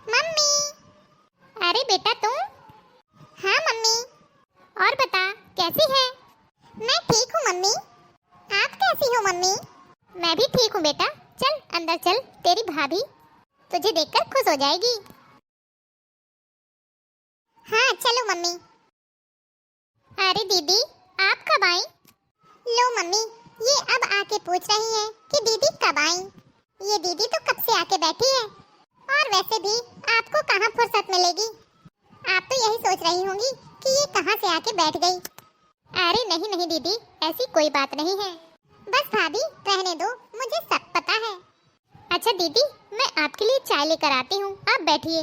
Mummy. अरे बेटा तुम? हाँ मम्मी। और बता कैसी है? मैं ठीक हूँ मम्मी। आप कैसी हो मम्मी? मैं भी ठीक हूँ बेटा। चल अंदर चल, तेरी भाभी तुझे देखकर खुश हो जाएगी। हाँ चलो मम्मी। अरे दीदी आप कब आई? लो मम्मी, ये अब आके पूछ रही है कि दीदी कब आई। ये दीदी तो कब से आके बैठी है। और वैसे भी आपको कहाँ फुर्सत मिलेगी। आप तो यही सोच रही होंगी कि ये कहाँ से आके बैठ गई। अरे नहीं नहीं दीदी, ऐसी कोई बात नहीं है। बस भाभी रहने दो, मुझे सब पता है। अच्छा दीदी, मैं आपके लिए चाय लेकर आती हूँ, आप बैठिए।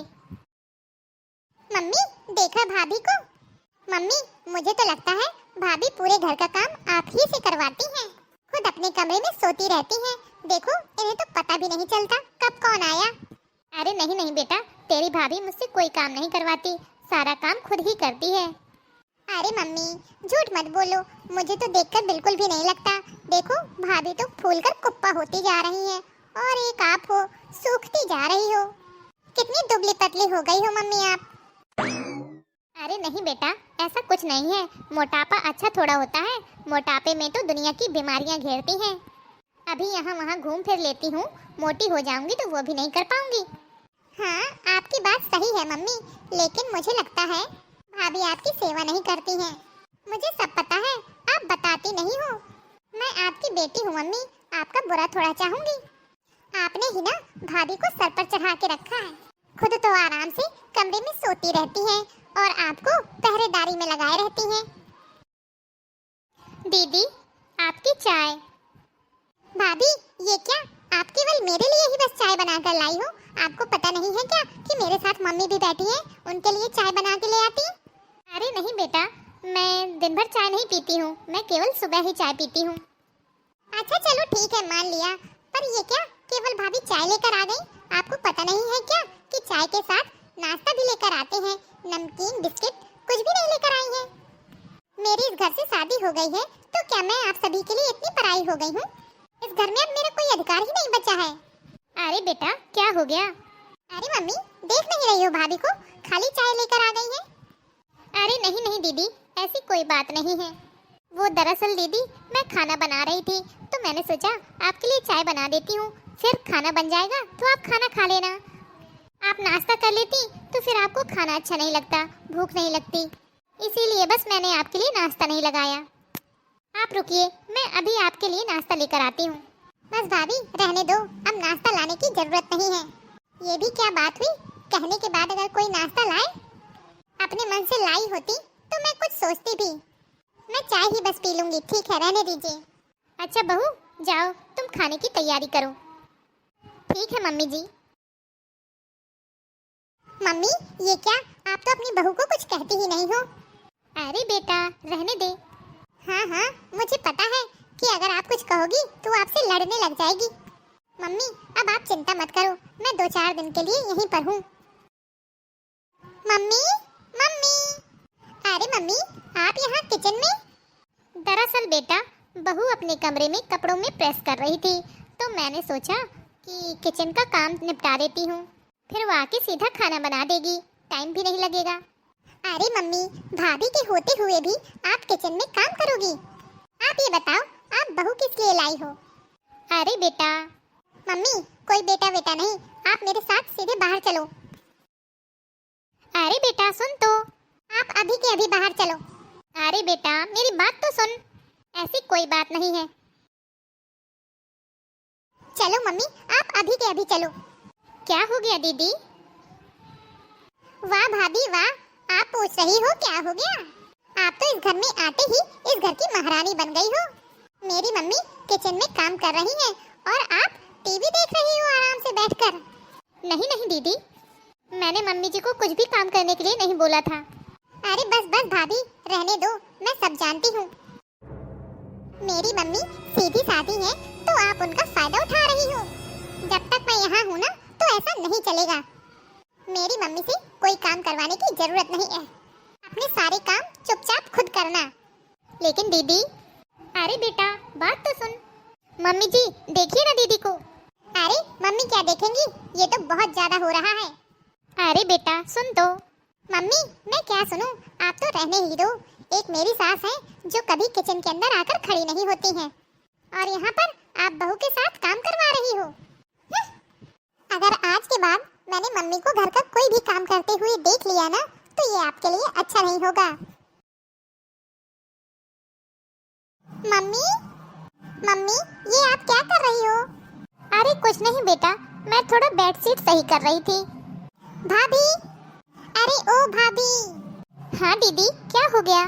मम्मी देखा भाभी को? मम्मी मुझे तो लगता है भाभी पूरे घर का काम आप ही से करवाती हैं। खुद अपने कमरे में सोती रहती हैं। देखो इन्हें तो पता भी नहीं चलता कब कौन आया। अरे नहीं नहीं बेटा, तेरी भाभी मुझसे कोई काम नहीं करवाती, सारा काम खुद ही करती है। अरे मम्मी झूठ मत बोलो, मुझे तो देखकर बिल्कुल भी नहीं लगता। देखो भाभी तो फूलकर कुप्पा होती जा रही है और एक आप हो सूखती जा रही हो। कितनी दुबली पतली हो गई हो मम्मी आप। अरे नहीं बेटा, ऐसा कुछ नहीं है। मोटापा अच्छा थोड़ा होता है, मोटापे में तो दुनिया की बीमारियां घेरती हैं। अभी यहाँ वहाँ घूम फिर लेती हूँ, मोटी हो जाऊंगी तो वो भी नहीं कर पाऊंगी। हाँ आपकी बात सही है मम्मी, लेकिन मुझे लगता है भाभी आपकी सेवा नहीं करती हैं। मुझे सब पता है, आप बताती नहीं हो। मैं आपकी बेटी हूँ मम्मी, आपका बुरा थोड़ा चाहूंगी। आपने ही ना भाभी को सर पर चढ़ा के रखा है। खुद तो आराम से कमरे में सोती रहती हैं और आपको पहरेदारी में लगाए रहती हैं। दीदी आपकी चाय। भाभी ये क्या, आप केवल मेरे लिए ही बस चाय बनाकर लाई हो? आपको पता नहीं है क्या कि मेरे साथ मम्मी भी बैठी है, उनके लिए चाय बना के ले आती? अरे नहीं बेटा, मैं दिन भर चाय नहीं पीती हूँ, मैं केवल सुबह ही चाय पीती हूँ। अच्छा चलो ठीक है मान लिया, पर ये क्या केवल भाभी चाय लेकर आ गई? आपको पता नहीं है क्या कि चाय के साथ नाश्ता भी लेकर आते हैं, नमकीन बिस्किट कुछ भी नहीं लेकर आई है। मेरी इस घर से शादी हो गई है तो क्या मैं आप सभी के लिए इतनी पराई हो गई हूँ? इस घर में अब मेरा कोई अधिकार ही नहीं बचा है। अरे बेटा क्या हो गया? अरे मम्मी देख नहीं रही हो भाभी को, खाली चाय लेकर आ गई है। अरे नहीं नहीं दीदी, ऐसी कोई बात नहीं है। वो दरअसल दीदी मैं खाना बना रही थी तो मैंने सोचा आपके लिए चाय बना देती हूँ, फिर खाना बन जाएगा तो आप खाना खा लेना। आप नाश्ता कर लेती तो फिर आपको खाना अच्छा नहीं लगता, भूख नहीं लगती, इसीलिए बस मैंने आपके लिए नाश्ता नहीं लगाया। आप रुकिए, मैं अभी आपके लिए नाश्ता लेकर आती हूँ। बस भाभी रहने दो, अब नाश्ता लाने की जरूरत नहीं है। ये भी क्या बात हुई, कहने के बाद अगर कोई नाश्ता लाए? अपने मन से लाई होती तो मैं कुछ सोचती भी। मैं चाय ही बस पी लूंगी, ठीक है रहने दीजिए। अच्छा बहू जाओ तुम खाने की तैयारी करो। ठीक है मम्मी जी। मम्मी ये क्या, आप तो अपनी बहू को कुछ कहती ही नहीं हो। अरे बेटा रहने दे। हाँ हाँ मुझे पता है कि अगर आप कुछ कहोगी तो आपसे लड़ने लग जाएगी। मम्मी अब आप चिंता मत करो, मैं 2-4 दिन के लिए यहीं पर हूँ। Mummy mummy. अरे मम्मी आप यहाँ किचन में? दरअसल बेटा बहू अपने कमरे में कपड़ों में प्रेस कर रही थी तो मैंने सोचा कि किचन का काम निपटा देती हूँ, फिर वो आके सीधा खाना बना देगी, टाइम भी नहीं लगेगा। अरे मम्मी भाभी के होते हुए भी आप किचन में काम करोगी? आप ये बताओ आप बहू किस लिए लाई हो? अरे बेटा। मम्मी कोई बेटा बेटा नहीं, आप मेरे साथ सीधे बाहर चलो। अरे बेटा सुन तो, आप अभी के अभी बाहर चलो। अरे बेटा मेरी बात तो सुन, ऐसी कोई बात नहीं है। चलो मम्मी आप अभी के अभी चलो। क्या हो गया दीदी? वाह भाभी वाह, आप पूछ रही हो क्या हो गया? आप तो इस घर में आते ही इस घर की महारानी बन गई हो। मेरी मम्मी किचन में काम कर रही हैं और आप टीवी देख रही हो आराम से बैठकर। नहीं नहीं दीदी, मैंने मम्मी जी को कुछ भी काम करने के लिए नहीं बोला था। अरे बस बस भाभी रहने दो, मैं सब जानती हूँ। मेरी मम्मी सीधी सादी है तो आप उनका फायदा उठा रही हो। जब तक मैं यहाँ हूँ ना तो ऐसा नहीं चलेगा। मेरी मम्मी से कोई काम करवाने की जरूरत नहीं है, अपने सारे काम चुपचाप खुद करना। लेकिन दीदी। अरे बेटा बात तो सुन। मम्मी जी देखिए ना दीदी को। अरे मम्मी क्या देखेंगी, ये तो बहुत ज्यादा हो रहा है। अरे बेटा सुन तो। मम्मी मैं क्या सुनूं, आप तो रहने ही दो। एक मेरी सास है जो कभी किचन के अंदर आकर खड़ी नहीं होती हैं, और यहाँ पर आप बहू के साथ काम करवा रही हो। अगर आज के बाद मैंने मम्मी को घर का कोई भी काम करते हुए देख लिया ना, तो ये आपके लिए अच्छा नहीं होगा। मम्मी मम्मी ये आप क्या कर रही हो? अरे कुछ नहीं बेटा, मैं थोड़ा बेडशीट सही कर रही थी। भाभी, अरे ओ भाभी। हाँ दीदी क्या हो गया?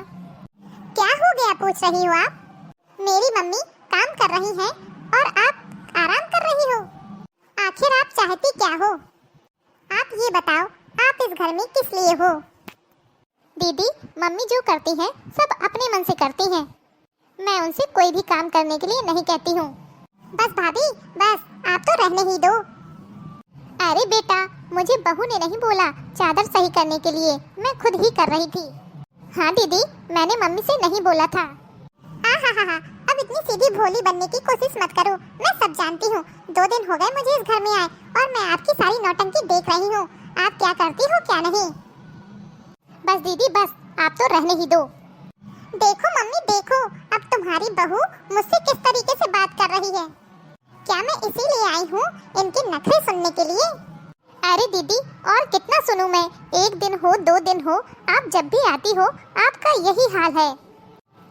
क्या हो गया पूछ रही हो आप? मेरी मम्मी काम कर रही हैं और आप आराम कर रही हो। आखिर आप चाहती क्या हो? आप ये बताओ, आप इस घर में किस लिए हो? दीदी मम्मी जो करती हैं सब अपने मन से करती हैं, मैं उनसे कोई भी काम करने के लिए नहीं कहती हूँ। बस भाभी बस, आप तो रहने ही दो। अरे बेटा मुझे बहू ने नहीं बोला चादर सही करने के लिए, मैं खुद ही कर रही थी। हाँ दीदी मैंने मम्मी से नहीं बोला था। हाँ, अब इतनी सीधी भोली बनने की कोशिश मत करो, मैं सब जानती हूँ। 2 दिन हो गए मुझे इस घर में आए और मैं आपकी सारी नौटंकी देख रही हूँ, आप क्या करती हो क्या नहीं। बस दीदी बस, आप तो रहने ही दो। देखो मम्मी देखो, अब तुम्हारी बहू मुझसे किस तरीके से बात कर रही है। क्या मैं इसीलिए आई हूँ इनके नखरे सुनने के लिए? अरे दीदी और कितना सुनूं मैं, 1 दिन हो 2 दिन हो, आप जब भी आती हो आपका यही हाल है।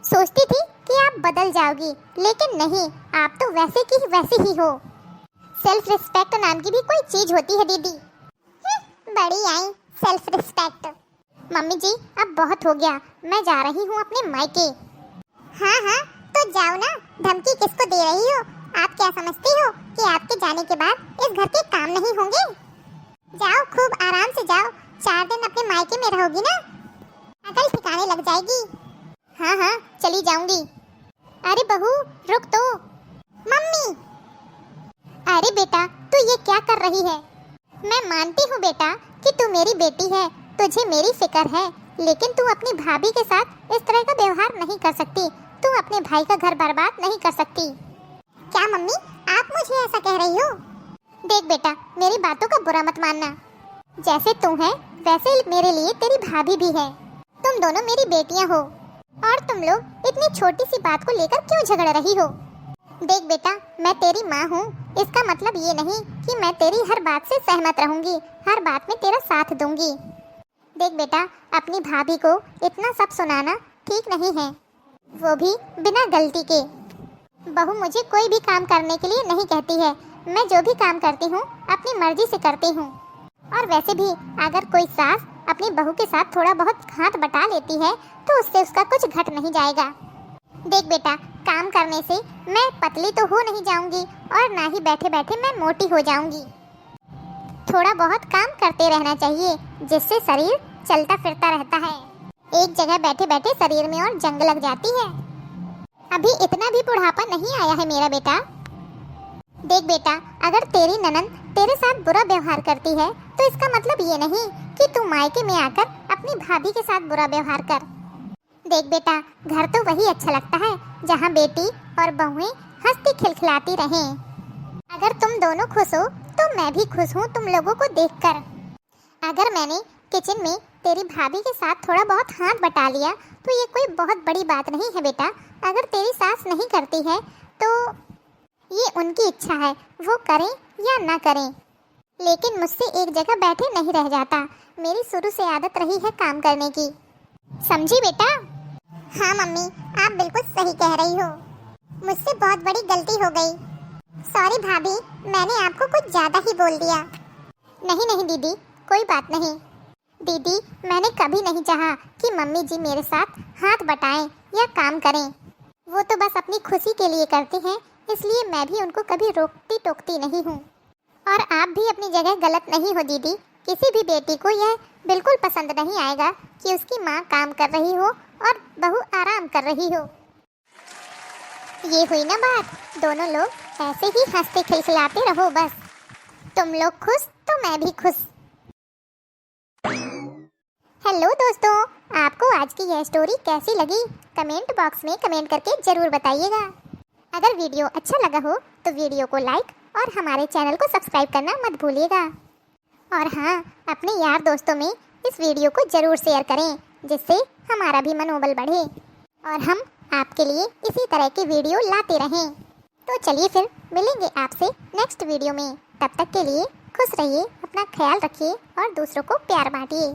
सोचती थी कि आप बदल जाओगी, लेकिन नहीं, आप तो वैसे की वैसे ही हो। सेल्फ रिस्पेक्ट नाम की भी कोई चीज होती है दीदी। बड़ी आई सेल्फ रिस्पेक्ट। मम्मी जी अब बहुत हो गया, मैं जा रही हूँ अपने मायके। हाँ तो जाओ ना, धमकी किसको दे रही हो? आप क्या समझती हो कि आपके जाने के बाद इस घर के काम नहीं होंगे? जाओ खूब आराम से जाओ, 4 दिन अपने मायके में रहोगी ना, अकल ठिकाने लग जाएगी। हाँ चली जाऊंगी। अरे बहू रुक तो। मम्मी। अरे बेटा तू ये क्या कर रही है? मैं मानती हूँ बेटा कि तू मेरी बेटी है, तुझे मेरी फिक्र है, लेकिन तू अपनी भाभी के साथ इस तरह का व्यवहार नहीं कर सकती। तू अपने भाई का घर बर्बाद नहीं कर सकती। क्या मम्मी आप मुझे ऐसा कह रही हो? देख बेटा मेरी बातों का बुरा मत मानना, जैसे तू है वैसे ही मेरे लिए तेरी भाभी भी है। तुम दोनों मेरी बेटियां हो और तुम लोग इतनी छोटी सी बात को लेकर क्यों झगड़ रही हो? देख बेटा मैं तेरी माँ हूँ, इसका मतलब ये नहीं कि मैं तेरी हर बात से सहमत रहूंगी, हर बात में तेरा साथ दूंगी। देख बेटा अपनी भाभी को इतना सब सुनाना ठीक नहीं है, वो भी बिना गलती के। बहू मुझे कोई भी काम करने के लिए नहीं कहती है, मैं जो भी काम करती हूँ अपनी मर्जी से करती हूँ। और वैसे भी अगर कोई सास अपनी बहू के साथ थोड़ा बहुत हाथ बटा लेती है तो उससे उसका कुछ घट नहीं जाएगा। देख बेटा काम करने से मैं पतली तो हो नहीं जाऊंगी और ना ही बैठे बैठे मैं मोटी हो जाऊंगी। थोड़ा बहुत काम करते रहना चाहिए जिससे शरीर चलता फिरता रहता है, एक जगह बैठे बैठे शरीर में और जंग लग जाती है। अभी इतना भी बुढ़ापा नहीं आया है मेरा बेटा। देख बेटा अगर तेरी ननद तेरे साथ बुरा व्यवहार करती है तो इसका मतलब ये नहीं कि तू मायके में आकर अपनी भाभी के साथ बुरा व्यवहार कर। देख बेटा घर तो वही अच्छा लगता है जहाँ बेटी और बहुएं हंसती खिलखिलाती रहें। अगर तुम दोनों खुश हो तो मैं भी खुश हूँ तुम लोगों को देखकर। अगर मैंने किचन में तेरी भाभी के साथ थोड़ा बहुत हाथ बटा लिया तो ये कोई बहुत बड़ी बात नहीं है बेटा। अगर तेरी सास नहीं करती है तो ये उनकी इच्छा है, वो करें या ना करें, लेकिन मुझसे एक जगह बैठे नहीं रह जाता। मेरी शुरू से आदत रही है काम करने की, समझी बेटा? हाँ मम्मी आप बिल्कुल सही कह रही हो, मुझसे बहुत बड़ी गलती हो गई। सॉरी भाभी, मैंने आपको कुछ ज़्यादा ही बोल दिया। नहीं दीदी कोई बात नहीं। दीदी मैंने कभी नहीं चाहा कि मम्मी जी मेरे साथ हाथ बटाएं या काम करें, वो तो बस अपनी खुशी के लिए करती हैं, इसलिए मैं भी उनको कभी रोकती टोकती नहीं हूँ। और आप भी अपनी जगह गलत नहीं हो दीदी, किसी भी बेटी को यह बिल्कुल पसंद नहीं आएगा कि उसकी माँ काम कर रही हो और बहू आराम कर रही हो। ये हुई ना बात, दोनों लोग ऐसे ही हंसते खिलखिलाते रहो बस, तुम लोग खुश तो मैं भी खुश। हेलो दोस्तों, आपको आज की यह स्टोरी कैसी लगी कमेंट बॉक्स में कमेंट करके ज़रूर बताइएगा। अगर वीडियो अच्छा लगा हो तो वीडियो को लाइक और हमारे चैनल को सब्सक्राइब करना मत भूलिएगा। और हाँ, अपने यार दोस्तों में इस वीडियो को जरूर शेयर करें, जिससे हमारा भी मनोबल बढ़े और हम आपके लिए इसी तरह के वीडियो लाते रहें। तो चलिए फिर मिलेंगे आपसे नेक्स्ट वीडियो में। तब तक के लिए खुश रहिए, अपना ख्याल रखिए और दूसरों को प्यार बांटिए।